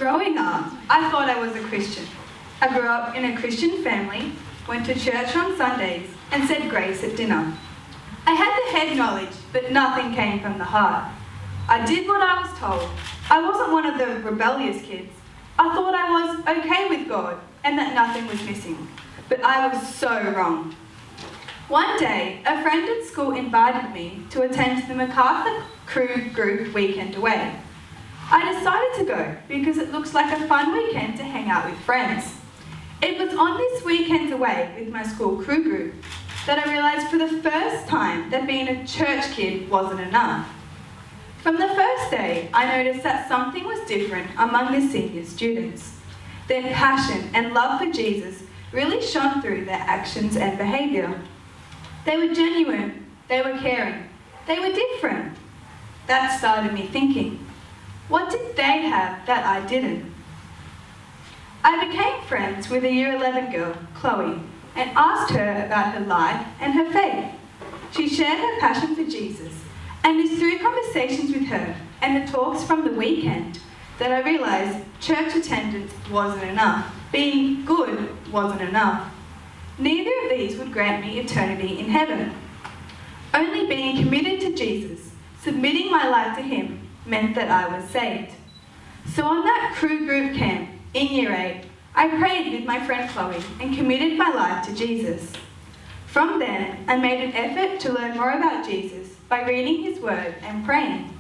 Growing up, I thought I was a Christian. I grew up in a Christian family, went to church on Sundays, and said grace at dinner. I had the head knowledge, but nothing came from the heart. I did what I was told. I wasn't one of the rebellious kids. I thought I was okay with God and that nothing was missing. But I was so wrong. One day, a friend at school invited me to attend the MacArthur CRU group weekend away. I decided to go because it looks like a fun weekend to hang out with friends. It was on this weekend away with my school CRU group that I realised for the first time that being a church kid wasn't enough. From the first day, I noticed that something was different among the senior students. Their passion and love for Jesus really shone through their actions and behaviour. They were genuine, they were caring, they were different. That started me thinking, what did they have that I didn't? I became friends with a Year 11 girl, Chloe, and asked her about her life and her faith. She shared her passion for Jesus, and it's through conversations with her and the talks from the weekend that I realised church attendance wasn't enough. Being good wasn't enough. Neither of these would grant me eternity in heaven. Only being committed to Jesus, submitting my life to him, meant that I was saved. So on that CRU group camp in Year 8, I prayed with my friend Chloe and committed my life to Jesus. From then, I made an effort to learn more about Jesus by reading his word and praying.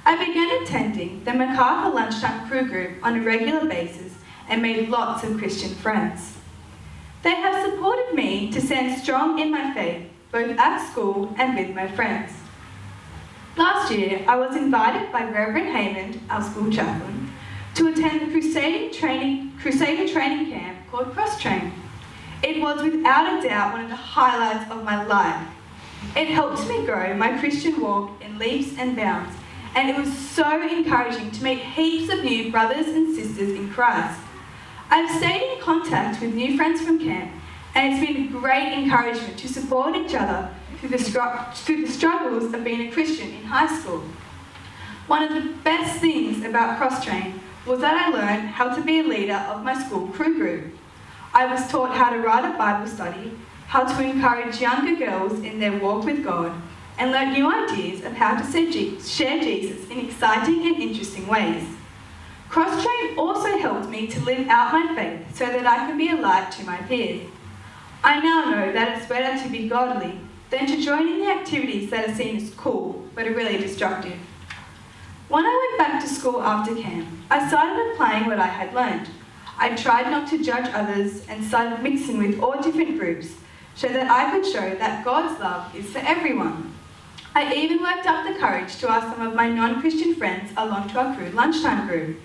I began attending the MacArthur Lunchtime CRU group on a regular basis and made lots of Christian friends. They have supported me to stand strong in my faith, both at school and with my friends. Last year, I was invited by Reverend Haymond, our school chaplain, to attend the Crusader training camp called Cross Train. It was without a doubt one of the highlights of my life. It helped me grow my Christian walk in leaps and bounds, and it was so encouraging to meet heaps of new brothers and sisters in Christ. I've stayed in contact with new friends from camp, and it's been a great encouragement to support each other through the struggles of being a Christian in high school. One of the best things about Cross Train was that I learned how to be a leader of my school CRU group. I was taught how to write a Bible study, how to encourage younger girls in their walk with God, and learn new ideas of how to share Jesus in exciting and interesting ways. Cross Train also helped me to live out my faith so that I can be a light to my peers. I now know that it's better to be godly than to join in the activities that are seen as cool but are really destructive. When I went back to school after camp, I started applying what I had learned. I tried not to judge others and started mixing with all different groups so that I could show that God's love is for everyone. I even worked up the courage to ask some of my non-Christian friends along to our CRU lunchtime group.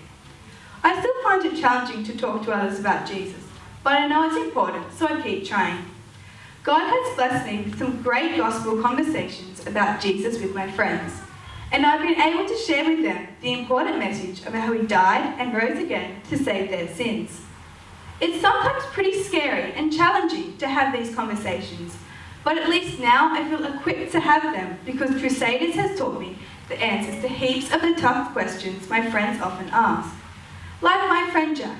I still find it challenging to talk to others about Jesus, but I know it's important, so I keep trying. God has blessed me with some great gospel conversations about Jesus with my friends, and I've been able to share with them the important message of how he died and rose again to save their sins. It's sometimes pretty scary and challenging to have these conversations, but at least now I feel equipped to have them because Crusaders has taught me the answers to heaps of the tough questions my friends often ask. Like my friend Jack.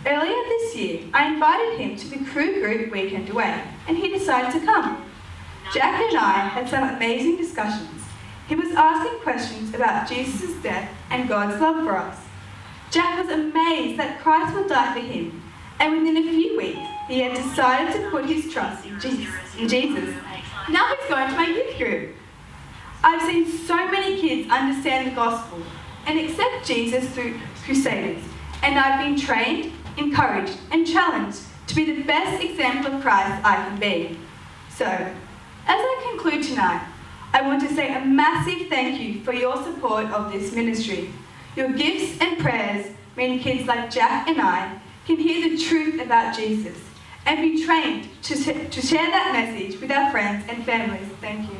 Earlier this year, I invited him to the CRU group weekend away, and he decided to come. Jack and I had some amazing discussions. He was asking questions about Jesus' death and God's love for us. Jack was amazed that Christ would die for him, and within a few weeks, he had decided to put his trust in Jesus. Now he's going to my youth group. I've seen so many kids understand the gospel and accept Jesus through Crusaders, and I've been trained, encouraged, and challenged to be the best example of Christ I can be. So, as I conclude tonight, I want to say a massive thank you for your support of this ministry. Your gifts and prayers mean kids like Jack and I can hear the truth about Jesus and be trained to share that message with our friends and families. Thank you.